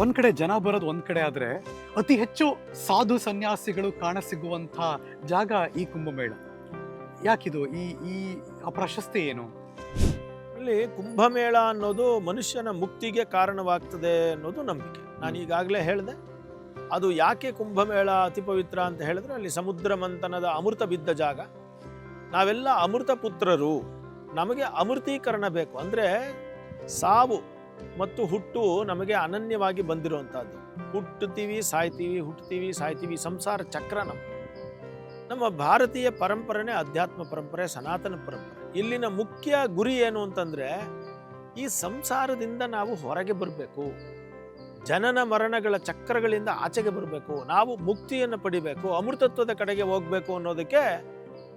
ಒಂದ್ ಕಡೆ ಜನ ಬರೋದು ಒಂದ್ ಕಡೆ ಆದ್ರೆ ಅತಿ ಹೆಚ್ಚು ಸಾಧು ಸನ್ಯಾಸಿಗಳು ಕಾಣಸಿಗುವಂತ ಜಾಗ ಈ ಕುಂಭಮೇಳ. ಯಾಕಿದು ಈ ಈ ಆ ಪ್ರಶಸ್ತಿ ಏನು? ಅಲ್ಲಿ ಕುಂಭಮೇಳ ಅನ್ನೋದು ಮನುಷ್ಯನ ಮುಕ್ತಿಗೆ ಕಾರಣವಾಗ್ತದೆ ಅನ್ನೋದು ನಂಬಿಕೆ. ನಾನು ಈಗಾಗಲೇ ಹೇಳಿದೆ, ಅದು ಯಾಕೆ ಕುಂಭಮೇಳ ಅತಿ ಪವಿತ್ರ ಅಂತ ಹೇಳಿದ್ರೆ ಅಲ್ಲಿ ಸಮುದ್ರ ಮಂಥನದ ಅಮೃತ ಬಿದ್ದ ಜಾಗ. ನಾವೆಲ್ಲ ಅಮೃತ ಪುತ್ರರು, ನಮಗೆ ಅಮೃತೀಕರಣ ಬೇಕು. ಅಂದರೆ ಸಾವು ಮತ್ತು ಹುಟ್ಟು ನಮಗೆ ಅನನ್ಯವಾಗಿ ಬಂದಿರುವಂಥದ್ದು. ಹುಟ್ಟುತ್ತೀವಿ ಸಾಯ್ತೀವಿ, ಹುಟ್ಟುತ್ತೀವಿ ಸಾಯ್ತೀವಿ, ಸಂಸಾರ ಚಕ್ರ ನಮ್ಮ ಭಾರತೀಯ ಪರಂಪರೆನೇ ಅಧ್ಯಾತ್ಮ ಪರಂಪರೆ, ಸನಾತನ ಪರಂಪರೆ. ಇಲ್ಲಿನ ಮುಖ್ಯ ಗುರಿ ಏನು ಅಂತಂದ್ರೆ ಈ ಸಂಸಾರದಿಂದ ನಾವು ಹೊರಗೆ ಬರಬೇಕು, ಜನನ ಮರಣಗಳ ಚಕ್ರಗಳಿಂದ ಆಚೆಗೆ ಬರಬೇಕು, ನಾವು ಮುಕ್ತಿಯನ್ನು ಪಡಿಬೇಕು, ಅಮೃತತ್ವದ ಕಡೆಗೆ ಹೋಗ್ಬೇಕು ಅನ್ನೋದಕ್ಕೆ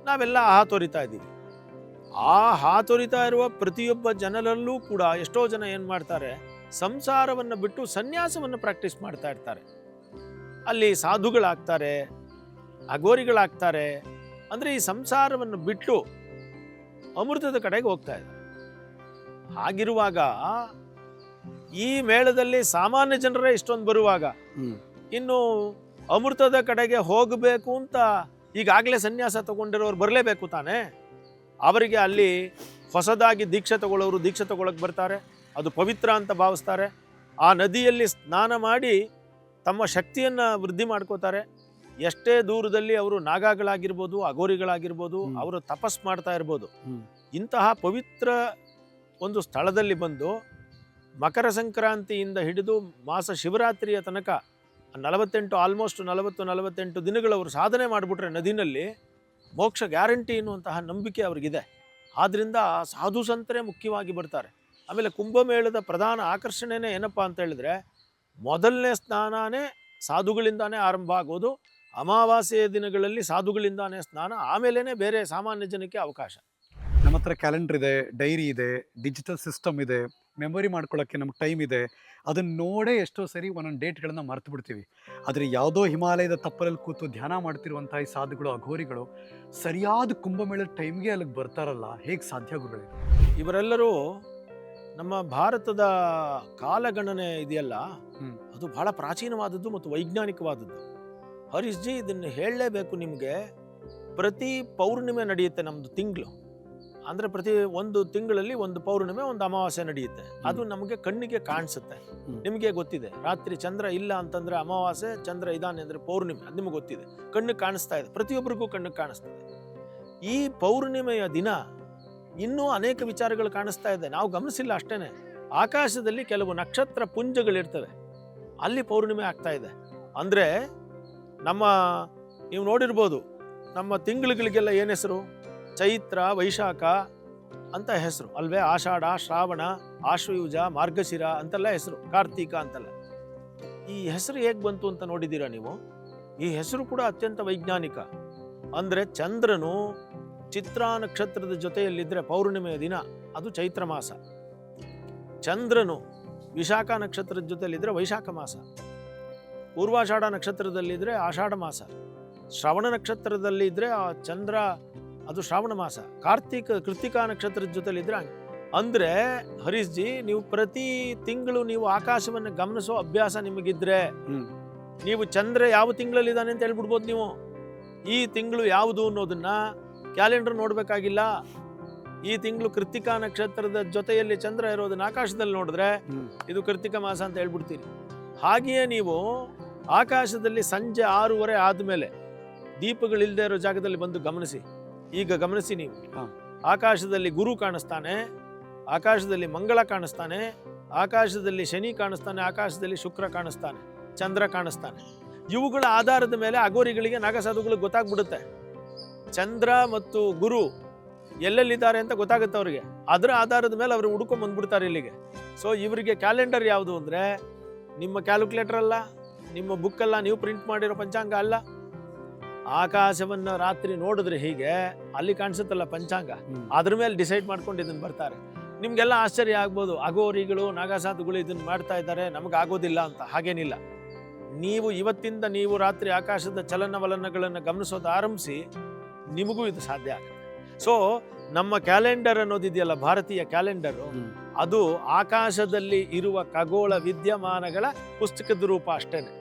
ನಾವೆಲ್ಲ ಹಾತೊರಿತಾ ಇದ್ದೀವಿ. ಆ ಹಾತೊರಿತಾ ಇರುವ ಪ್ರತಿಯೊಬ್ಬ ಜನರಲ್ಲೂ ಕೂಡ ಎಷ್ಟೋ ಜನ ಏನು ಮಾಡ್ತಾರೆ, ಸಂಸಾರವನ್ನು ಬಿಟ್ಟು ಸನ್ಯಾಸವನ್ನು ಪ್ರಾಕ್ಟೀಸ್ ಮಾಡ್ತಾ ಇರ್ತಾರೆ. ಅಲ್ಲಿ ಸಾಧುಗಳಾಗ್ತಾರೆ, ಅಘೋರಿಗಳಾಗ್ತಾರೆ. ಅಂದರೆ ಈ ಸಂಸಾರವನ್ನು ಬಿಟ್ಟು ಅಮೃತದ ಕಡೆಗೆ ಹೋಗ್ತಾ ಇದ್ದಾರೆ. ಹಾಗಿರುವಾಗ ಈ ಮೇಳದಲ್ಲಿ ಸಾಮಾನ್ಯ ಜನರೇ ಇಷ್ಟೊಂದು ಬರುವಾಗ ಇನ್ನು ಅಮೃತದ ಕಡೆಗೆ ಹೋಗಬೇಕು ಅಂತ ಈಗಾಗಲೇ ಸನ್ಯಾಸ ತಗೊಂಡಿರೋರು ಬರಲೇಬೇಕು ತಾನೇ. ಅವರಿಗೆ ಅಲ್ಲಿ ಹೊಸದಾಗಿ ದೀಕ್ಷೆ ತಗೊಳ್ಳೋರು ದೀಕ್ಷೆ ತಗೊಳಕ್ಕೆ ಬರ್ತಾರೆ, ಅದು ಪವಿತ್ರ ಅಂತ ಭಾವಿಸ್ತಾರೆ. ಆ ನದಿಯಲ್ಲಿ ಸ್ನಾನ ಮಾಡಿ ತಮ್ಮ ಶಕ್ತಿಯನ್ನು ವೃದ್ಧಿ ಮಾಡ್ಕೋತಾರೆ. ಎಷ್ಟೇ ದೂರದಲ್ಲಿ ಅವರು ನಾಗಾಗಳಾಗಿರ್ಬೋದು, ಅಘೋರಿಗಳಾಗಿರ್ಬೋದು, ಅವರು ತಪಸ್ ಮಾಡ್ತಾ ಇರ್ಬೋದು. ಇಂತಹ ಪವಿತ್ರ ಒಂದು ಸ್ಥಳದಲ್ಲಿ ಬಂದು ಮಕರ ಸಂಕ್ರಾಂತಿಯಿಂದ ಹಿಡಿದು ಮಾಸ ಶಿವರಾತ್ರಿಯ ತನಕ 48 ಆಲ್ಮೋಸ್ಟ್ 48 ದಿನಗಳವರು ಸಾಧನೆ ಮಾಡಿಬಿಟ್ರೆ ನದಿನಲ್ಲಿ ಮೋಕ್ಷ ಗ್ಯಾರಂಟಿ ಎನ್ನುವಂತಹ ನಂಬಿಕೆ ಅವ್ರಿಗಿದೆ. ಆದ್ದರಿಂದ ಸಾಧು ಸಂತರೇ ಮುಖ್ಯವಾಗಿ ಬರ್ತಾರೆ. ಆಮೇಲೆ ಕುಂಭಮೇಳದ ಪ್ರಧಾನ ಆಕರ್ಷಣೆನೇ ಏನಪ್ಪ ಅಂತ ಹೇಳಿದ್ರೆ, ಮೊದಲನೇ ಸ್ನಾನನೇ ಸಾಧುಗಳಿಂದಾನೇ ಆರಂಭ ಆಗೋದು. ಅಮಾವಾಸ್ಯೆಯ ದಿನಗಳಲ್ಲಿ ಸಾಧುಗಳಿಂದಾನೇ ಸ್ನಾನ, ಆಮೇಲೆ ಬೇರೆ ಸಾಮಾನ್ಯ ಜನಕ್ಕೆ ಅವಕಾಶ. ನಮ್ಮ ಹತ್ರ ಕ್ಯಾಲೆಂಡರ್ ಇದೆ, ಡೈರಿ ಇದೆ, ಡಿಜಿಟಲ್ ಸಿಸ್ಟಮ್ ಇದೆ, ಮೆಮೊರಿ ಮಾಡ್ಕೊಳ್ಳೋಕ್ಕೆ ನಮ್ಗೆ ಟೈಮ್ ಇದೆ. ಅದನ್ನ ನೋಡೇ ಎಷ್ಟೋ ಸರಿ ಒಂದೊಂದು ಡೇಟ್ಗಳನ್ನ ಮರ್ತು ಬಿಡ್ತೀವಿ. ಆದರೆ ಯಾವುದೋ ಹಿಮಾಲಯದ ತಪ್ಪಲಲ್ಲಿ ಕೂತು ಧ್ಯಾನ ಮಾಡ್ತಿರುವಂಥ ಈ ಸಾಧುಗಳು, ಅಘೋರಿಗಳು ಸರಿಯಾದ ಕುಂಭಮೇಳದ ಟೈಮ್ಗೆ ಅಲ್ಲಿಗೆ ಬರ್ತಾರಲ್ಲ, ಹೇಗೆ ಸಾಧ್ಯ ಗುರುಗಳೇ? ಇವರೆಲ್ಲರೂ ನಮ್ಮ ಭಾರತದ ಕಾಲಗಣನೆ ಇದೆಯಲ್ಲ, ಅದು ಬಹಳ ಪ್ರಾಚೀನವಾದದ್ದು ಮತ್ತು ವೈಜ್ಞಾನಿಕವಾದದ್ದು. ಹರೀಶ್ ಜಿ, ಇದನ್ನು ಹೇಳಲೇಬೇಕು ನಿಮಗೆ. ಪ್ರತಿ ಪೌರ್ಣಿಮೆ ನಡೆಯುತ್ತೆ ನಮ್ಮದು ತಿಂಗಳು. ಅಂದರೆ ಪ್ರತಿ ಒಂದು ತಿಂಗಳಲ್ಲಿ ಒಂದು ಪೌರ್ಣಿಮೆ, ಒಂದು ಅಮಾವಾಸ್ಯೆ ನಡೆಯುತ್ತೆ. ಅದು ನಮಗೆ ಕಣ್ಣಿಗೆ ಕಾಣಿಸುತ್ತೆ. ನಿಮಗೆ ಗೊತ್ತಿದೆ, ರಾತ್ರಿ ಚಂದ್ರ ಇಲ್ಲ ಅಂತಂದರೆ ಅಮಾವಾಸ್ಯೆ, ಚಂದ್ರ ಇದ್ದಾನೆ ಅಂದರೆ ಪೌರ್ಣಿಮೆ, ಅದು ನಿಮಗೆ ಗೊತ್ತಿದೆ. ಕಣ್ಣಿಗೆ ಕಾಣಿಸ್ತಾ ಇದೆ, ಪ್ರತಿಯೊಬ್ಬರಿಗೂ ಕಣ್ಣಿಗೆ ಕಾಣಿಸ್ತದೆ. ಈ ಪೌರ್ಣಿಮೆಯ ದಿನ ಇನ್ನೂ ಅನೇಕ ವಿಚಾರಗಳು ಕಾಣಿಸ್ತಾ ಇದೆ, ನಾವು ಗಮನಿಸಿಲ್ಲ ಅಷ್ಟೇ. ಆಕಾಶದಲ್ಲಿ ಕೆಲವು ನಕ್ಷತ್ರ ಪುಂಜಗಳಿರ್ತವೆ, ಅಲ್ಲಿ ಪೌರ್ಣಿಮೆ ಆಗ್ತಾ ಇದೆ. ಅಂದರೆ ನೀವು ನೋಡಿರ್ಬೋದು, ನಮ್ಮ ತಿಂಗಳುಗಳಿಗೆಲ್ಲ ಏನು ಹೆಸರು? ಚೈತ್ರ, ವೈಶಾಖ ಅಂತ ಹೆಸರು ಅಲ್ವೇ? ಆಷಾಢ, ಶ್ರಾವಣ, ಆಶ್ವಯುಜ, ಮಾರ್ಗಶಿರ ಅಂತೆಲ್ಲ ಹೆಸರು, ಕಾರ್ತೀಕ ಅಂತೆಲ್ಲ. ಈ ಹೆಸರು ಹೇಗೆ ಬಂತು ಅಂತ ನೋಡಿದ್ದೀರಾ ನೀವು? ಈ ಹೆಸರು ಕೂಡ ಅತ್ಯಂತ ವೈಜ್ಞಾನಿಕ. ಅಂದರೆ ಚಂದ್ರನು ಚಿತ್ರಾ ನಕ್ಷತ್ರದ ಜೊತೆಯಲ್ಲಿದ್ದರೆ ಪೌರ್ಣಿಮೆಯ ದಿನ ಅದು ಚೈತ್ರ ಮಾಸ. ಚಂದ್ರನು ವಿಶಾಖ ನಕ್ಷತ್ರದ ಜೊತೆಯಲ್ಲಿದ್ದರೆ ವೈಶಾಖ ಮಾಸ. ಪೂರ್ವಾಷಾಢ ನಕ್ಷತ್ರದಲ್ಲಿದ್ದರೆ ಆಷಾಢ ಮಾಸ. ಶ್ರವಣ ನಕ್ಷತ್ರದಲ್ಲಿ ಇದ್ದರೆ ಆ ಚಂದ್ರ ಅದು ಶ್ರಾವಣ ಮಾಸ. ಕೃತಿಕಾ ನಕ್ಷತ್ರದ ಜೊತೆಲಿದ್ರೆ ಅಂದರೆ ಹರೀಶ್ ಜಿ, ನೀವು ಪ್ರತಿ ತಿಂಗಳು ನೀವು ಆಕಾಶವನ್ನು ಗಮನಿಸೋ ಅಭ್ಯಾಸ ನಿಮಗಿದ್ರೆ ನೀವು ಚಂದ್ರ ಯಾವ ತಿಂಗಳಲ್ಲಿದ್ದಾನೆ ಅಂತ ಹೇಳ್ಬಿಡ್ಬೋದು. ನೀವು ಈ ತಿಂಗಳು ಯಾವುದು ಅನ್ನೋದನ್ನ ಕ್ಯಾಲೆಂಡರ್ ನೋಡಬೇಕಾಗಿಲ್ಲ. ಈ ತಿಂಗಳು ಕೃತಿಕಾ ನಕ್ಷತ್ರದ ಜೊತೆಯಲ್ಲಿ ಚಂದ್ರ ಇರೋದನ್ನ ಆಕಾಶದಲ್ಲಿ ನೋಡಿದ್ರೆ ಇದು ಕೃತಿಕ ಮಾಸ ಅಂತ ಹೇಳ್ಬಿಡ್ತೀರಿ. ಹಾಗೆಯೇ ನೀವು ಆಕಾಶದಲ್ಲಿ ಸಂಜೆ 6:30 ಆದಮೇಲೆ ದೀಪಗಳಿಲ್ಲದೆ ಇರೋ ಜಾಗದಲ್ಲಿ ಬಂದು ಗಮನಿಸಿ. ಈಗ ಗಮನಿಸಿ ನೀವು, ಆಕಾಶದಲ್ಲಿ ಗುರು ಕಾಣಿಸ್ತಾನೆ, ಆಕಾಶದಲ್ಲಿ ಮಂಗಳ ಕಾಣಿಸ್ತಾನೆ, ಆಕಾಶದಲ್ಲಿ ಶನಿ ಕಾಣಿಸ್ತಾನೆ, ಆಕಾಶದಲ್ಲಿ ಶುಕ್ರ ಕಾಣಿಸ್ತಾನೆ, ಚಂದ್ರ ಕಾಣಿಸ್ತಾನೆ. ಇವುಗಳ ಆಧಾರದ ಮೇಲೆ ಅಘೋರಿಗಳಿಗೆ, ನಾಗಸಾಧುಗಳಿಗೆ ಗೊತ್ತಾಗ್ಬಿಡುತ್ತೆ ಚಂದ್ರ ಮತ್ತು ಗುರು ಎಲ್ಲೆಲ್ಲಿದ್ದಾರೆ ಅಂತ ಗೊತ್ತಾಗುತ್ತೆ ಅವ್ರಿಗೆ. ಅದರ ಆಧಾರದ ಮೇಲೆ ಅವರು ಹುಡ್ಕೊಂಡ್ ಬಂದ್ಬಿಡ್ತಾರೆ ಇಲ್ಲಿಗೆ. ಸೊ ಇವರಿಗೆ ಕ್ಯಾಲೆಂಡರ್ ಯಾವುದು ಅಂದರೆ ನಿಮ್ಮ ಕ್ಯಾಲ್ಕುಲೇಟರ್ ಅಲ್ಲ, ನಿಮ್ಮ ಬುಕ್ಕಲ್ಲ, ನೀವು ಪ್ರಿಂಟ್ ಮಾಡಿರೋ ಪಂಚಾಂಗ ಅಲ್ಲ. ಆಕಾಶವನ್ನ ರಾತ್ರಿ ನೋಡಿದ್ರೆ ಹೀಗೆ ಅಲ್ಲಿ ಕಾಣಿಸುತ್ತಲ್ಲ ಪಂಚಾಂಗ, ಅದ್ರ ಮೇಲೆ ಡಿಸೈಡ್ ಮಾಡ್ಕೊಂಡು ಇದನ್ನ ಬರ್ತಾರೆ. ನಿಮ್ಗೆಲ್ಲ ಆಶ್ಚರ್ಯ ಆಗ್ಬೋದು, ಅಘೋರಿಗಳು, ನಾಗಸಾಧುಗಳು ಇದನ್ನ ಮಾಡ್ತಾ ಇದ್ದಾರೆ, ನಮಗಾಗೋದಿಲ್ಲ ಅಂತ. ಹಾಗೇನಿಲ್ಲ. ನೀವು ಇವತ್ತಿಂದ ನೀವು ರಾತ್ರಿ ಆಕಾಶದ ಚಲನವಲನಗಳನ್ನು ಗಮನಿಸೋದು ಆರಂಭಿಸಿ, ನಿಮಗೂ ಇದು ಸಾಧ್ಯ ಆಗುತ್ತೆ. ಸೊ ನಮ್ಮ ಕ್ಯಾಲೆಂಡರ್ ಅನ್ನೋದಿದೆಯಲ್ಲ, ಭಾರತೀಯ ಕ್ಯಾಲೆಂಡರು, ಅದು ಆಕಾಶದಲ್ಲಿ ಇರುವ ಖಗೋಳ ವಿದ್ಯಮಾನಗಳ ಪುಸ್ತಕದ ರೂಪ ಅಷ್ಟೇನೆ,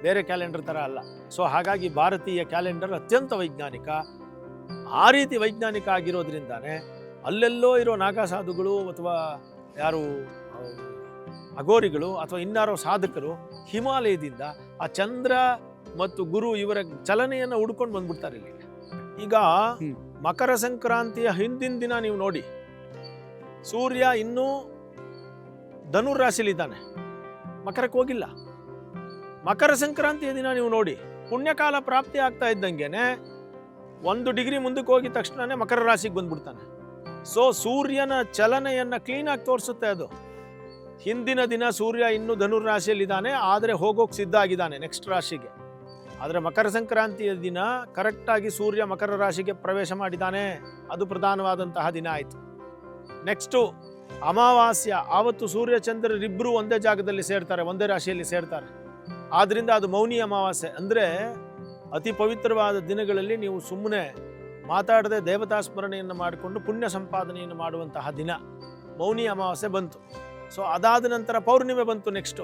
ಬೇರೆ ಕ್ಯಾಲೆಂಡರ್ ಥರ ಅಲ್ಲ. ಸೊ ಹಾಗಾಗಿ ಭಾರತೀಯ ಕ್ಯಾಲೆಂಡರ್ ಅತ್ಯಂತ ವೈಜ್ಞಾನಿಕ. ಆ ರೀತಿ ವೈಜ್ಞಾನಿಕ ಆಗಿರೋದ್ರಿಂದಾನೆ ಅಲ್ಲೆಲ್ಲೋ ಇರೋ ನಾಗಾಸಾಧುಗಳು ಅಥವಾ ಯಾರು ಅಘೋರಿಗಳು ಅಥವಾ ಇನ್ನಾರೋ ಸಾಧಕರು ಹಿಮಾಲಯದಿಂದ ಆ ಚಂದ್ರ ಮತ್ತು ಗುರು ಇವರ ಚಲನೆಯನ್ನು ಹುಡ್ಕೊಂಡು ಬಂದ್ಬಿಡ್ತಾರೆ ಇಲ್ಲಿ. ಈಗ ಮಕರ ಸಂಕ್ರಾಂತಿಯ ಹಿಂದಿನ ದಿನ ನೀವು ನೋಡಿ, ಸೂರ್ಯ ಇನ್ನೂ ಧನುರ್ ರಾಶಿಲಿದ್ದಾನೆ, ಮಕರಕ್ಕೆ ಹೋಗಿಲ್ಲ. ಮಕರ ಸಂಕ್ರಾಂತಿಯ ದಿನ ನೀವು ನೋಡಿ, ಪುಣ್ಯಕಾಲ ಪ್ರಾಪ್ತಿ ಆಗ್ತಾ ಇದ್ದಂಗೆನೆ 1 ಡಿಗ್ರಿ ಮುಂದಕ್ಕೆ ಹೋಗಿದ ತಕ್ಷಣನೇ ಮಕರ ರಾಶಿಗೆ ಬಂದ್ಬಿಡ್ತಾನೆ. ಸೊ ಸೂರ್ಯನ ಚಲನೆಯನ್ನ ಕ್ಲೀನಾಗಿ ತೋರಿಸುತ್ತೆ ಅದು. ಹಿಂದಿನ ದಿನ ಸೂರ್ಯ ಇನ್ನೂ ಧನುರ್ ರಾಶಿಯಲ್ಲಿದ್ದಾನೆ, ಆದರೆ ಹೋಗೋಕೆ ಸಿದ್ಧ ಆಗಿದ್ದಾನೆ ನೆಕ್ಸ್ಟ್ ರಾಶಿಗೆ. ಆದರೆ ಮಕರ ಸಂಕ್ರಾಂತಿಯ ದಿನ ಕರೆಕ್ಟಾಗಿ ಸೂರ್ಯ ಮಕರ ರಾಶಿಗೆ ಪ್ರವೇಶ ಮಾಡಿದ್ದಾನೆ, ಅದು ಪ್ರಧಾನವಾದಂತಹ ದಿನ ಆಯಿತು. ನೆಕ್ಸ್ಟು ಅಮಾವಾಸ್ಯ, ಆವತ್ತು ಸೂರ್ಯ ಚಂದ್ರರಿಬ್ಬರು ಒಂದೇ ಜಾಗದಲ್ಲಿ ಸೇರ್ತಾರೆ, ಒಂದೇ ರಾಶಿಯಲ್ಲಿ ಸೇರ್ತಾರೆ. ಆದ್ದರಿಂದ ಅದು ಮೌನಿ ಅಮಾವಾಸ್ಯೆ. ಅಂದರೆ ಅತಿ ಪವಿತ್ರವಾದ ದಿನಗಳಲ್ಲಿ ನೀವು ಸುಮ್ಮನೆ ಮಾತಾಡದೆ ದೇವತಾ ಸ್ಮರಣೆಯನ್ನು ಮಾಡಿಕೊಂಡು ಪುಣ್ಯ ಸಂಪಾದನೆಯನ್ನು ಮಾಡುವಂತಹ ದಿನ ಮೌನಿ ಅಮಾವಾಸ್ಯೆ ಬಂತು. ಸೊ ಅದಾದ ನಂತರ ಪೌರ್ಣಿಮೆ ಬಂತು. ನೆಕ್ಸ್ಟು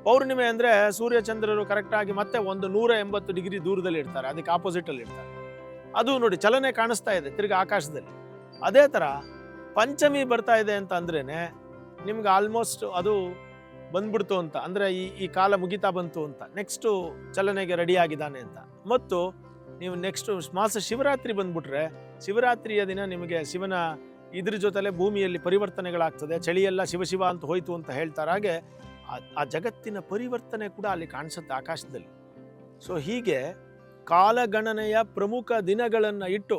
ಪೌರ್ಣಿಮೆ ಅಂದರೆ ಸೂರ್ಯಚಂದ್ರರು ಕರೆಕ್ಟಾಗಿ ಮತ್ತೆ 180 ಡಿಗ್ರಿ ದೂರದಲ್ಲಿ ಇರ್ತಾರೆ, ಅದಕ್ಕೆ ಆಪೋಸಿಟಲ್ಲಿ ಇರ್ತಾರೆ. ಅದು ನೋಡಿ ಚಲನೆ ಕಾಣಿಸ್ತಾ ಇದೆ ತಿರ್ಗಿ ಆಕಾಶದಲ್ಲಿ. ಅದೇ ಥರ ಪಂಚಮಿ ಬರ್ತಾ ಇದೆ ಅಂತ ಅಂದ್ರೇನೆ ನಿಮ್ಗೆ ಆಲ್ಮೋಸ್ಟ್ ಅದು ಬಂದ್ಬಿಡ್ತು ಅಂತ, ಅಂದರೆ ಈ ಕಾಲ ಮುಗಿತಾ ಬಂತು ಅಂತ, ನೆಕ್ಸ್ಟು ಚಲನೆಗೆ ರೆಡಿ ಆಗಿದ್ದಾನೆ ಅಂತ. ಮತ್ತು ನೀವು ನೆಕ್ಸ್ಟು ಮಾಸ ಶಿವರಾತ್ರಿ ಬಂದ್ಬಿಟ್ರೆ, ಶಿವರಾತ್ರಿಯ ದಿನ ನಿಮಗೆ ಶಿವನ ಇದ್ರ ಜೊತೆಲೆ ಭೂಮಿಯಲ್ಲಿ ಪರಿವರ್ತನೆಗಳಾಗ್ತದೆ, ಚಳಿಯೆಲ್ಲ ಶಿವ ಅಂತ ಹೋಯ್ತು ಅಂತ ಹೇಳ್ತಾರೆ. ಹಾಗೆ ಆ ಜಗತ್ತಿನ ಪರಿವರ್ತನೆ ಕೂಡ ಅಲ್ಲಿ ಕಾಣಿಸುತ್ತೆ ಆಕಾಶದಲ್ಲಿ. ಸೊ ಹೀಗೆ ಕಾಲಗಣನೆಯ ಪ್ರಮುಖ ದಿನಗಳನ್ನು ಇಟ್ಟು,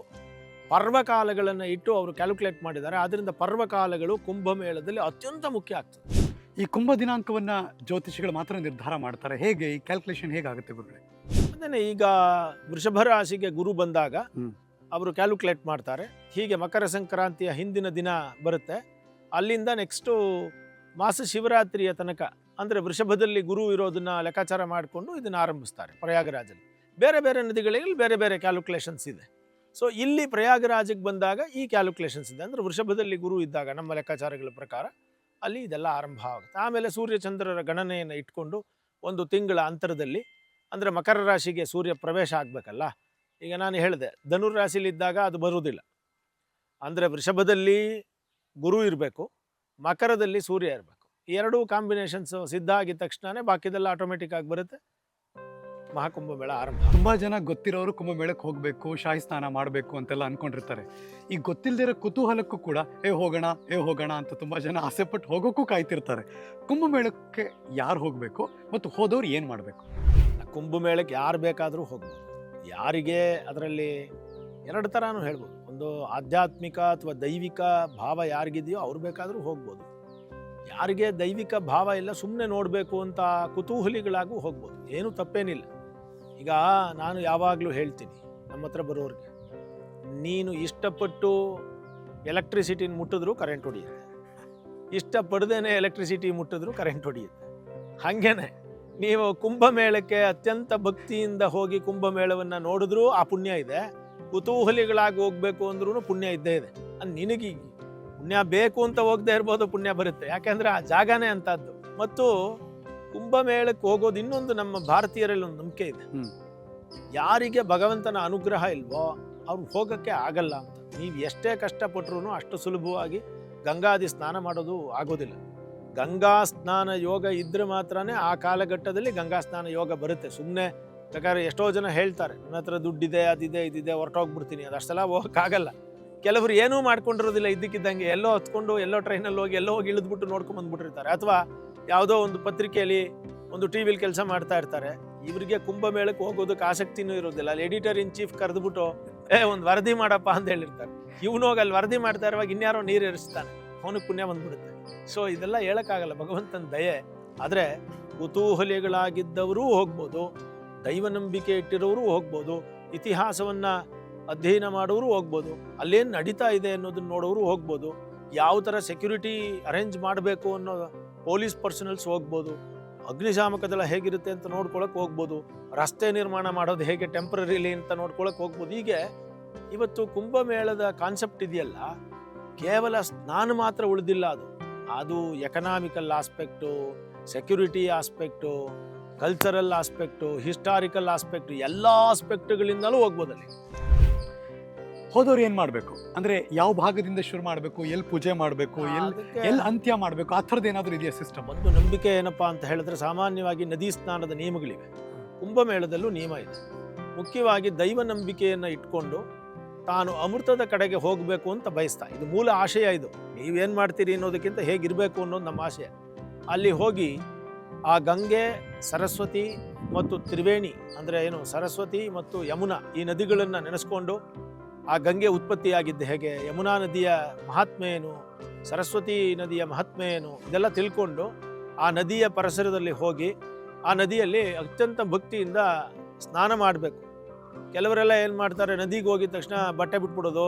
ಪರ್ವಕಾಲಗಳನ್ನು ಇಟ್ಟು ಅವರು ಕ್ಯಾಲ್ಕುಲೇಟ್ ಮಾಡಿದ್ದಾರೆ. ಆದ್ದರಿಂದ ಪರ್ವಕಾಲಗಳು ಕುಂಭಮೇಳದಲ್ಲಿ ಅತ್ಯಂತ ಮುಖ್ಯ ಆಗ್ತದೆ. ಈ ಕುಂಭ ದಿನಾಂಕವನ್ನ ಜ್ಯೋತಿಷಿಗಳು ಮಾತ್ರ ನಿರ್ಧಾರ ಮಾಡ್ತಾರೆ, ಹೇಗೆ ಈ ಕ್ಯಾಲ್ಕುಲೇಷನ್ ಹೇಗಾಗುತ್ತೆ ಗುರುಗಳೇ? ಅದೇನೆ, ಈಗ ವೃಷಭ ರಾಶಿಗೆ ಗುರು ಬಂದಾಗ ಅವರು ಕ್ಯಾಲ್ಕುಲೇಟ್ ಮಾಡ್ತಾರೆ. ಹೀಗೆ ಮಕರ ಸಂಕ್ರಾಂತಿಯ ಹಿಂದಿನ ದಿನ ಬರುತ್ತೆ, ಅಲ್ಲಿಂದ ನೆಕ್ಸ್ಟು ಮಾಸ ಶಿವರಾತ್ರಿಯ ತನಕ, ಅಂದರೆ ವೃಷಭದಲ್ಲಿ ಗುರು ಇರೋದನ್ನ ಲೆಕ್ಕಾಚಾರ ಮಾಡಿಕೊಂಡು ಇದನ್ನು ಆರಂಭಿಸ್ತಾರೆ ಪ್ರಯಾಗರಾಜಲ್ಲಿ. ಬೇರೆ ಬೇರೆ ನದಿಗಳಲ್ಲಿ ಬೇರೆ ಬೇರೆ ಕ್ಯಾಲ್ಕುಲೇಷನ್ಸ್ ಇದೆ. ಸೊ ಇಲ್ಲಿ ಪ್ರಯಾಗರಾಜಿಗೆ ಬಂದಾಗ ಈ ಕ್ಯಾಲ್ಕುಲೇಷನ್ಸ್ ಇದೆ. ಅಂದರೆ ವೃಷಭದಲ್ಲಿ ಗುರು ಇದ್ದಾಗ ನಮ್ಮ ಲೆಕ್ಕಾಚಾರಗಳ ಪ್ರಕಾರ ಅಲ್ಲಿ ಇದೆಲ್ಲ ಆರಂಭ ಆಗುತ್ತೆ. ಆಮೇಲೆ ಸೂರ್ಯಚಂದ್ರರ ಗಣನೆಯನ್ನು ಇಟ್ಕೊಂಡು 1 ತಿಂಗಳ ಅಂತರದಲ್ಲಿ, ಅಂದರೆ ಮಕರ ರಾಶಿಗೆ ಸೂರ್ಯ ಪ್ರವೇಶ ಆಗಬೇಕಲ್ಲ. ಈಗ ನಾನು ಹೇಳಿದೆ ಧನುರ್ ರಾಶಿಲಿದ್ದಾಗ ಅದು ಬರುವುದಿಲ್ಲ, ಅಂದರೆ ವೃಷಭದಲ್ಲಿ ಗುರು ಇರಬೇಕು, ಮಕರದಲ್ಲಿ ಸೂರ್ಯ ಇರಬೇಕು. ಈ ಎರಡೂ ಕಾಂಬಿನೇಷನ್ಸ್ ಸಿದ್ಧ ಆಗಿದ ತಕ್ಷಣವೇ ಬಾಕಿದೆಲ್ಲ ಆಟೋಮೆಟಿಕ್ ಆಗಿ ಬರುತ್ತೆ, ಮಹಾಕುಂಭಮೇಳ ಆರಂಭ. ತುಂಬಾ ಜನ ಗೊತ್ತಿರೋರು ಕುಂಭಮೇಳಕ್ಕೆ ಹೋಗಬೇಕು, ಶಾಹಿ ಸ್ನಾನ ಮಾಡಬೇಕು ಅಂತೆಲ್ಲ ಅನ್ಕೊಂಡಿರ್ತಾರೆ. ಈ ಗೊತ್ತಿಲ್ಲದಿರೋ ಕುತೂಹಲಕ್ಕೂ ಕೂಡ ಹೋಗೋಣ ಅಂತ ತುಂಬಾ ಜನ ಆಸೆ ಪಟ್ಟು ಹೋಗೋಕ್ಕೂ ಕಾಯ್ತಿರ್ತಾರೆ. ಕುಂಭಮೇಳಕ್ಕೆ ಯಾರು ಹೋಗಬೇಕು ಮತ್ತು ಹೋದವ್ರು ಏನು ಮಾಡಬೇಕು? ಕುಂಭಮೇಳಕ್ಕೆ ಯಾರು ಬೇಕಾದರೂ ಹೋಗ್ಬೋದು. ಯಾರಿಗೆ ಅದರಲ್ಲಿ 2 ಥರನೂ ಹೇಳ್ಬೋದು. ಒಂದು ಆಧ್ಯಾತ್ಮಿಕ ಅಥವಾ ದೈವಿಕ ಭಾವ ಯಾರಿಗಿದೆಯೋ ಅವ್ರು ಬೇಕಾದರೂ ಹೋಗ್ಬೋದು. ಯಾರಿಗೆ ದೈವಿಕ ಭಾವ ಇಲ್ಲ, ಸುಮ್ಮನೆ ನೋಡಬೇಕು ಅಂತ ಕುತೂಹಲಿಗಳಾಗೂ ಹೋಗ್ಬೋದು, ಏನೂ ತಪ್ಪೇನಿಲ್ಲ. ಈಗ ನಾನು ಯಾವಾಗಲೂ ಹೇಳ್ತೀನಿ ನಮ್ಮ ಹತ್ರ ಬರೋರಿಗೆ, ನೀನು ಇಷ್ಟಪಟ್ಟು ಎಲೆಕ್ಟ್ರಿಸಿಟಿನ ಮುಟ್ಟಿದ್ರೂ ಕರೆಂಟ್ ಹೊಡೆಯುತ್ತೆ, ಇಷ್ಟಪಡ್ದೇನೆ ಎಲೆಕ್ಟ್ರಿಸಿಟಿ ಮುಟ್ಟಿದ್ರೂ ಕರೆಂಟ್ ಹೊಡೆಯುತ್ತೆ. ಹಾಗೇನೆ ನೀವು ಕುಂಭಮೇಳಕ್ಕೆ ಅತ್ಯಂತ ಭಕ್ತಿಯಿಂದ ಹೋಗಿ ಕುಂಭಮೇಳವನ್ನು ನೋಡಿದ್ರೂ ಆ ಪುಣ್ಯ ಇದೆ, ಕುತೂಹಲಿಗಳಾಗಿ ಹೋಗಬೇಕು ಅಂದ್ರೂ ಪುಣ್ಯ ಇದ್ದೇ ಇದೆ. ಅದು ನಿನಗೆ ಪುಣ್ಯ ಬೇಕು ಅಂತ ಹೋಗದೆ ಇರ್ಬೋದು, ಪುಣ್ಯ ಬರುತ್ತೆ, ಯಾಕೆಂದರೆ ಆ ಜಾಗನೇ ಅಂಥದ್ದು. ಮತ್ತು ಕುಂಭಮೇಳಕ್ಕೆ ಹೋಗೋದು ಇನ್ನೊಂದು ನಮ್ಮ ಭಾರತೀಯರಲ್ಲಿ ಒಂದು ನಂಬಿಕೆ ಇದೆ, ಯಾರಿಗೆ ಭಗವಂತನ ಅನುಗ್ರಹ ಇಲ್ವೋ ಅವ್ರು ಹೋಗೋಕ್ಕೆ ಆಗಲ್ಲ ಅಂತ. ನೀವು ಎಷ್ಟೇ ಕಷ್ಟಪಟ್ಟರು ಅಷ್ಟು ಸುಲಭವಾಗಿ ಗಂಗಾದಿ ಸ್ನಾನ ಮಾಡೋದು ಆಗೋದಿಲ್ಲ. ಗಂಗಾ ಸ್ನಾನ ಯೋಗ ಇದ್ರೆ ಮಾತ್ರನೇ ಆ ಕಾಲಘಟ್ಟದಲ್ಲಿ ಗಂಗಾ ಸ್ನಾನ ಯೋಗ ಬರುತ್ತೆ. ಸುಮ್ಮನೆ ಬೇಕಾದ್ರೆ ಎಷ್ಟೋ ಜನ ಹೇಳ್ತಾರೆ ನನ್ನ ಹತ್ರ ದುಡ್ಡಿದೆ, ಅದಿದೆ ಇದಿದೆ, ಹೊರಟೋಗ್ಬಿಡ್ತೀನಿ, ಅದಷ್ಟೆಲ್ಲ ಹೋಗೋಕ್ಕಾಗಲ್ಲ. ಕೆಲವರು ಏನೂ ಮಾಡ್ಕೊಂಡಿರೋದಿಲ್ಲ, ಇದ್ದಕ್ಕಿದ್ದಂಗೆ ಎಲ್ಲೋ ಹತ್ಕೊಂಡು ಎಲ್ಲೋ ಟ್ರೈನಲ್ಲಿ ಹೋಗಿ ಎಲ್ಲೋ ಹೋಗಿ ಇಳಿದ್ಬಿಟ್ಟು ನೋಡ್ಕೊಂಡು ಬಂದ್ಬಿಟ್ಟಿರ್ತಾರೆ. ಅಥವಾ ಯಾವುದೋ ಒಂದು ಪತ್ರಿಕೆಯಲ್ಲಿ ಒಂದು ಟಿವಿಲಿ ಕೆಲಸ ಮಾಡ್ತಾ ಇರ್ತಾರೆ. ಇವರಿಗೆ ಕುಂಭಮೇಳಕ್ಕೆ ಹೋಗೋದಕ್ಕೆ ಆಸಕ್ತಿನೂ ಇರೋದಿಲ್ಲ. ಅಲ್ಲಿ ಎಡಿಟರ್ ಇನ್ ಚೀಫ್ ಕರೆದ್ಬಿಟ್ಟು ಒಂದು ವರದಿ ಮಾಡಪ್ಪ ಅಂತ ಹೇಳಿರ್ತಾರೆ. ಇವನೋಗಿ ಅಲ್ಲಿ ವರದಿ ಮಾಡ್ತಾ ಇರುವಾಗ ಇನ್ಯಾರೋ ನೀರು ಏರಿಸ್ತಾನೆ, ಅವನಿಗೆ ಪುಣ್ಯ ಬಂದ್ಬಿಡುತ್ತೆ. ಸೊ ಇದೆಲ್ಲ ಹೇಳೋಕ್ಕಾಗಲ್ಲ, ಭಗವಂತನ ದಯೆ. ಆದರೆ ಕುತೂಹಲಿಗಳಾಗಿದ್ದವರೂ ಹೋಗ್ಬೋದು, ದೈವ ನಂಬಿಕೆ ಇಟ್ಟಿರೋರು ಹೋಗ್ಬೋದು, ಇತಿಹಾಸವನ್ನು ಅಧ್ಯಯನ ಮಾಡೋರು ಹೋಗ್ಬೋದು, ಅಲ್ಲೇನು ನಡೀತಾ ಇದೆ ಅನ್ನೋದನ್ನ ನೋಡೋರು ಹೋಗ್ಬೋದು, ಯಾವ ಥರ ಸೆಕ್ಯೂರಿಟಿ ಅರೇಂಜ್ ಮಾಡಬೇಕು ಅನ್ನೋ ಪೊಲೀಸ್ ಪರ್ಸನಲ್ಸ್ ಹೋಗ್ಬೋದು, ಅಗ್ನಿಶಾಮಕ ದಳ ಹೇಗಿರುತ್ತೆ ಅಂತ ನೋಡ್ಕೊಳಕ್ಕೆ ಹೋಗ್ಬೋದು, ರಸ್ತೆ ನಿರ್ಮಾಣ ಮಾಡೋದು ಹೇಗೆ ಟೆಂಪ್ರರಿಲಿ ಅಂತ ನೋಡ್ಕೊಳಕ್ಕೆ ಹೋಗ್ಬೋದು. ಹೀಗೆ ಇವತ್ತು ಕುಂಭಮೇಳದ ಕಾನ್ಸೆಪ್ಟ್ ಇದೆಯಲ್ಲ, ಕೇವಲ ಸ್ನಾನ ಮಾತ್ರ ಉಳಿದಿಲ್ಲ, ಅದು ಅದು economical aspect, security aspect, cultural aspect, historical aspect, ಎಲ್ಲ ಆಸ್ಪೆಕ್ಟ್ಗಳಿಂದಲೂ ಹೋಗ್ಬೋದು ಅಲ್ಲಿ. ಹೋದವ್ರು ಏನ್ ಮಾಡ್ಬೇಕು ಅಂದ್ರೆ ಯಾವ ಭಾಗದಿಂದ ಶುರು ಮಾಡ್ಬೇಕು, ಎಲ್ಲಿ ಪೂಜೆ ಮಾಡ್ಬೇಕು, ಅದಕ್ಕೆ ಎಲ್ಲಿ ಅಂತ್ಯ ಮಾಡ್ಬೇಕು, ಆ ಥರದ್ದು ಏನಾದ್ರು ಇದೆಯಾ ಸಿಸ್ಟಮ್? ಒಂದು ನಂಬಿಕೆ ಏನಪ್ಪಾ ಅಂತ ಹೇಳಿದ್ರೆ, ಸಾಮಾನ್ಯವಾಗಿ ನದಿ ಸ್ನಾನದ ನಿಯಮಗಳಿವೆ, ಕುಂಭಮೇಳದಲ್ಲೂ ನಿಯಮ ಇದೆ. ಮುಖ್ಯವಾಗಿ ದೈವ ನಂಬಿಕೆಯನ್ನು ಇಟ್ಕೊಂಡು ತಾನು ಅಮೃತದ ಕಡೆಗೆ ಹೋಗಬೇಕು ಅಂತ ಬಯಸ್ತಾ, ಇದು ಮೂಲ ಆಶಯ. ಇದು ನೀವೇನು ಮಾಡ್ತೀರಿ ಅನ್ನೋದಕ್ಕಿಂತ ಹೇಗಿರಬೇಕು ಅನ್ನೋದು ನಮ್ಮ ಆಶಯ. ಅಲ್ಲಿ ಹೋಗಿ ಆ ಗಂಗೆ, ಸರಸ್ವತಿ ಮತ್ತು ತ್ರಿವೇಣಿ ಅಂದರೆ ಏನು, ಸರಸ್ವತಿ ಮತ್ತು ಯಮುನಾ ಈ ನದಿಗಳನ್ನು ನೆನೆಸ್ಕೊಂಡು, ಆ ಗಂಗೆ ಉತ್ಪತ್ತಿಯಾಗಿದ್ದು ಹೇಗೆ, ಯಮುನಾ ನದಿಯ ಮಹಾತ್ಮೆ ಏನು, ಸರಸ್ವತಿ ನದಿಯ ಮಹಾತ್ಮೆ ಏನು, ಇದೆಲ್ಲ ತಿಳ್ಕೊಂಡು ಆ ನದಿಯ ಪರಿಸರದಲ್ಲಿ ಹೋಗಿ ಆ ನದಿಯಲ್ಲಿ ಅತ್ಯಂತ ಭಕ್ತಿಯಿಂದ ಸ್ನಾನ ಮಾಡಬೇಕು. ಕೆಲವರೆಲ್ಲ ಏನು ಮಾಡ್ತಾರೆ, ನದಿಗೆ ಹೋಗಿದ ತಕ್ಷಣ ಬಟ್ಟೆ ಬಿಟ್ಬಿಡೋದು,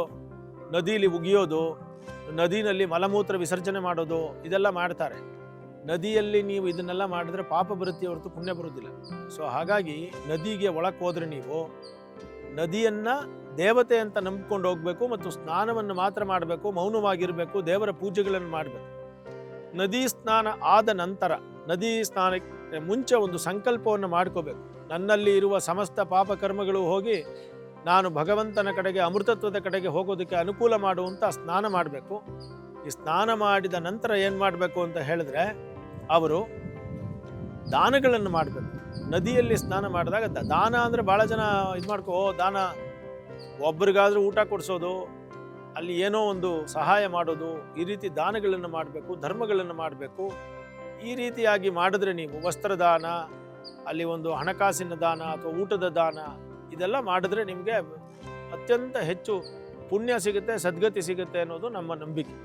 ನದಿಲಿ ಉಗಿಯೋದು, ನದಿನಲ್ಲಿ ಮಲಮೂತ್ರ ವಿಸರ್ಜನೆ ಮಾಡೋದು, ಇದೆಲ್ಲ ಮಾಡ್ತಾರೆ. ನದಿಯಲ್ಲಿ ನೀವು ಇದನ್ನೆಲ್ಲ ಮಾಡಿದ್ರೆ ಪಾಪ ಬರುತ್ತೆ ಹೊರತು ಪುಣ್ಯ ಬರೋದಿಲ್ಲ. ಸೊ ಹಾಗಾಗಿ ನದಿಗೆ ಒಳಕ್ಕೆ ಹೋದ್ರೆ ನೀವು ನದಿಯನ್ನು ದೇವತೆ ಅಂತ ನಂಬಿಕೊಂಡು ಹೋಗಬೇಕು ಮತ್ತು ಸ್ನಾನವನ್ನು ಮಾತ್ರ ಮಾಡಬೇಕು, ಮೌನವಾಗಿರಬೇಕು, ದೇವರ ಪೂಜೆಗಳನ್ನು ಮಾಡಬೇಕು. ನದಿ ಸ್ನಾನ ಆದ ನಂತರ, ನದಿ ಸ್ನಾನಕ್ಕೆ ಮುಂಚೆ ಒಂದು ಸಂಕಲ್ಪವನ್ನು ಮಾಡ್ಕೋಬೇಕು. ನನ್ನಲ್ಲಿ ಇರುವ ಸಮಸ್ತ ಪಾಪ ಕರ್ಮಗಳು ಹೋಗಿ ನಾನು ಭಗವಂತನ ಕಡೆಗೆ, ಅಮೃತತ್ವದ ಕಡೆಗೆ ಹೋಗೋದಕ್ಕೆ ಅನುಕೂಲ ಮಾಡುವಂಥ ಸ್ನಾನ ಮಾಡಬೇಕು. ಈ ಸ್ನಾನ ಮಾಡಿದ ನಂತರ ಏನು ಮಾಡಬೇಕು ಅಂತ ಹೇಳಿದ್ರೆ, ಅವರು ದಾನಗಳನ್ನು ಮಾಡಬೇಕು. ನದಿಯಲ್ಲಿ ಸ್ನಾನ ಮಾಡಿದಾಗ ದಾನ ಅಂದರೆ ಭಾಳ ಜನ ಇದು ಮಾಡ್ಕೋ, ದಾನ ಒಬ್ರಿಗಾದ್ರೂ ಊಟ ಕೊಡಿಸೋದು, ಅಲ್ಲಿ ಏನೋ ಒಂದು ಸಹಾಯ ಮಾಡೋದು, ಈ ರೀತಿ ದಾನಗಳನ್ನು ಮಾಡಬೇಕು, ಧರ್ಮಗಳನ್ನು ಮಾಡಬೇಕು. ಈ ರೀತಿಯಾಗಿ ಮಾಡಿದ್ರೆ ನೀವು ವಸ್ತ್ರದಾನ, ಅಲ್ಲಿ ಒಂದು ಹಣಕಾಸಿನ ದಾನ ಅಥವಾ ಊಟದ ದಾನ, ಇದೆಲ್ಲ ಮಾಡಿದ್ರೆ ನಿಮಗೆ ಅತ್ಯಂತ ಹೆಚ್ಚು ಪುಣ್ಯ ಸಿಗುತ್ತೆ, ಸದ್ಗತಿ ಸಿಗುತ್ತೆ ಅನ್ನೋದು ನಮ್ಮ ನಂಬಿಕೆ.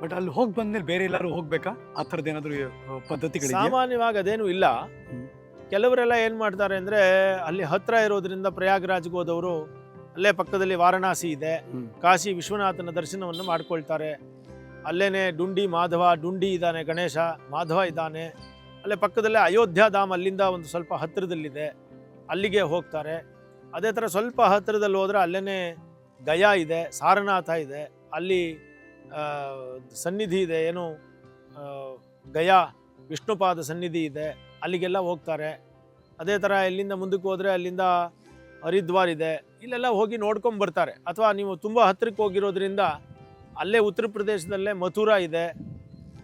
ಬಟ್ ಅಲ್ಲಿ ಹೋಗಿ ಬಂದ್ಮೇಲೆ ಬೇರೆ ಎಲ್ಲರೂ ಹೋಗ್ಬೇಕಾ? ಆ ಥರದ್ದು ಏನಾದ್ರು ಪದ್ಧತಿಗಳು? ಸಾಮಾನ್ಯವಾಗಿ ಅದೇನು ಇಲ್ಲ. ಕೆಲವರೆಲ್ಲ ಏನು ಮಾಡ್ತಾರೆ ಅಂದರೆ, ಅಲ್ಲಿ ಹತ್ರ ಇರೋದ್ರಿಂದ ಪ್ರಯಾಗ್ರಾಜ್ಗೆ ಹೋದವರು ಅಲ್ಲೇ ಪಕ್ಕದಲ್ಲಿ ವಾರಣಾಸಿ ಇದೆ, ಕಾಶಿ ವಿಶ್ವನಾಥನ ದರ್ಶನವನ್ನು ಮಾಡ್ಕೊಳ್ತಾರೆ. ಅಲ್ಲೇನೆ ಡುಂಡಿ ಮಾಧವ, ಡುಂಡಿ ಇದ್ದಾನೆ, ಗಣೇಶ ಮಾಧವ ಇದ್ದಾನೆ. ಅಲ್ಲೇ ಪಕ್ಕದಲ್ಲೇ ಅಯೋಧ್ಯಾಧಾಮ ಅಲ್ಲಿಂದ ಒಂದು ಸ್ವಲ್ಪ ಹತ್ತಿರದಲ್ಲಿದೆ, ಅಲ್ಲಿಗೆ ಹೋಗ್ತಾರೆ. ಅದೇ ಥರ ಸ್ವಲ್ಪ ಹತ್ತಿರದಲ್ಲಿ ಹೋದರೆ ಅಲ್ಲೇ ಗಯಾ ಇದೆ, ಸಾರನಾಥ ಇದೆ, ಅಲ್ಲಿ ಸನ್ನಿಧಿ ಇದೆ, ಏನು ಗಯಾ ವಿಷ್ಣುಪಾದ ಸನ್ನಿಧಿ ಇದೆ, ಅಲ್ಲಿಗೆಲ್ಲ ಹೋಗ್ತಾರೆ. ಅದೇ ಥರ ಇಲ್ಲಿಂದ ಮುಂದಕ್ಕೆ ಹೋದರೆ ಅಲ್ಲಿಂದ ಹರಿದ್ವಾರ್ ಇದೆ, ಇಲ್ಲೆಲ್ಲ ಹೋಗಿ ನೋಡ್ಕೊಂಡು ಬರ್ತಾರೆ. ಅಥವಾ ನೀವು ತುಂಬ ಹತ್ತಿರಕ್ಕೆ ಹೋಗಿರೋದ್ರಿಂದ ಅಲ್ಲೇ ಉತ್ತರ ಪ್ರದೇಶದಲ್ಲೇ ಮಥುರಾ ಇದೆ,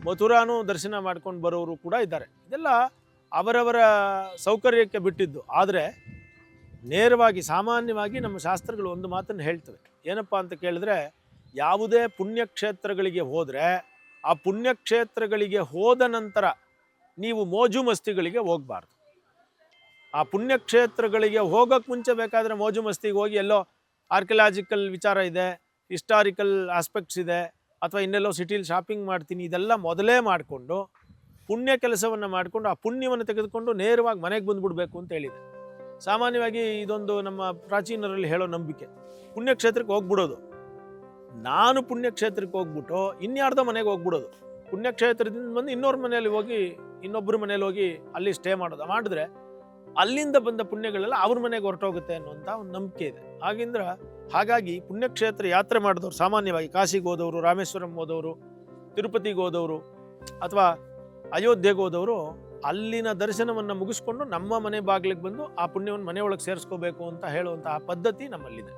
ಮಥುರಾನೂ ದರ್ಶನ ಮಾಡ್ಕೊಂಡು ಬರೋರು ಕೂಡ ಇದ್ದಾರೆ. ಇದೆಲ್ಲ ಅವರವರ ಸೌಕರ್ಯಕ್ಕೆ ಬಿಟ್ಟಿದ್ದು. ಆದರೆ ನೇರವಾಗಿ ಸಾಮಾನ್ಯವಾಗಿ ನಮ್ಮ ಶಾಸ್ತ್ರಗಳು ಒಂದು ಮಾತನ್ನು ಹೇಳ್ತವೆ. ಏನಪ್ಪ ಅಂತ ಕೇಳಿದ್ರೆ, ಯಾವುದೇ ಪುಣ್ಯಕ್ಷೇತ್ರಗಳಿಗೆ ಹೋದರೆ ಆ ಪುಣ್ಯಕ್ಷೇತ್ರಗಳಿಗೆ ಹೋದ ನಂತರ ನೀವು ಮೋಜು ಮಸ್ತಿಗಳಿಗೆ ಹೋಗಬಾರ್ದು. ಆ ಪುಣ್ಯಕ್ಷೇತ್ರಗಳಿಗೆ ಹೋಗೋಕ್ಕೆ ಮುಂಚೆ ಬೇಕಾದರೆ ಮೋಜು ಮಸ್ತಿಗೆ ಹೋಗಿ ಎಲ್ಲೋ ಆರ್ಕಿಯಾಲಜಿಕಲ್ ವಿಚಾರ ಇದೆ, ಹಿಸ್ಟಾರಿಕಲ್ ಆಸ್ಪೆಕ್ಟ್ಸ್ ಇದೆ, ಅಥವಾ ಇನ್ನೆಲ್ಲೋ ಸಿಟಿಲಿ ಶಾಪಿಂಗ್ ಮಾಡ್ತೀನಿ, ಇದೆಲ್ಲ ಮೊದಲೇ ಮಾಡಿಕೊಂಡು ಪುಣ್ಯ ಕೆಲಸವನ್ನು ಮಾಡಿಕೊಂಡು ಆ ಪುಣ್ಯವನ್ನು ತೆಗೆದುಕೊಂಡು ನೇರವಾಗಿ ಮನೆಗೆ ಬಂದುಬಿಡಬೇಕು ಅಂತ ಹೇಳಿದೆ. ಸಾಮಾನ್ಯವಾಗಿ ಇದೊಂದು ನಮ್ಮ ಪ್ರಾಚೀನರಲ್ಲಿ ಹೇಳೋ ನಂಬಿಕೆ. ಪುಣ್ಯಕ್ಷೇತ್ರಕ್ಕೆ ಹೋಗ್ಬಿಡೋದು, ನಾನು ಪುಣ್ಯಕ್ಷೇತ್ರಕ್ಕೆ ಹೋಗ್ಬಿಟ್ಟು ಇನ್ಯಾರ್ದೋ ಮನೆಗೆ ಹೋಗ್ಬಿಡೋದು, ಪುಣ್ಯಕ್ಷೇತ್ರದಿಂದ ಬಂದು ಇನ್ನೊಬ್ಬರ ಮನೆಯಲ್ಲಿ ಹೋಗಿ ಇನ್ನೊಬ್ಬರ ಮನೇಲಿ ಹೋಗಿ ಅಲ್ಲಿ ಸ್ಟೇ ಮಾಡೋದು. ಮಾಡಿದ್ರೆ ಅಲ್ಲಿಂದ ಬಂದ ಪುಣ್ಯಗಳೆಲ್ಲ ಅವ್ರ ಮನೆಗೆ ಹೊರಟೋಗುತ್ತೆ ಅನ್ನುವಂಥ ಒಂದು ನಂಬಿಕೆ ಇದೆ. ಹಾಗಾಗಿ ಪುಣ್ಯಕ್ಷೇತ್ರ ಯಾತ್ರೆ ಮಾಡಿದವರು, ಸಾಮಾನ್ಯವಾಗಿ ಕಾಶಿಗೆ ಹೋದವರು, ರಾಮೇಶ್ವರಂ ಹೋದವರು, ತಿರುಪತಿಗೆ ಹೋದವರು ಅಥವಾ ಅಯೋಧ್ಯೆಗೆ ಹೋದವರು ಅಲ್ಲಿನ ದರ್ಶನವನ್ನು ಮುಗಿಸ್ಕೊಂಡು ನಮ್ಮ ಮನೆ ಬಾಗಿಲಿಗೆ ಬಂದು ಆ ಪುಣ್ಯವನ್ನು ಮನೆಯೊಳಗೆ ಸೇರಿಸ್ಕೋಬೇಕು ಅಂತ ಹೇಳುವಂತಹ ಪದ್ಧತಿ ನಮ್ಮಲ್ಲಿದೆ.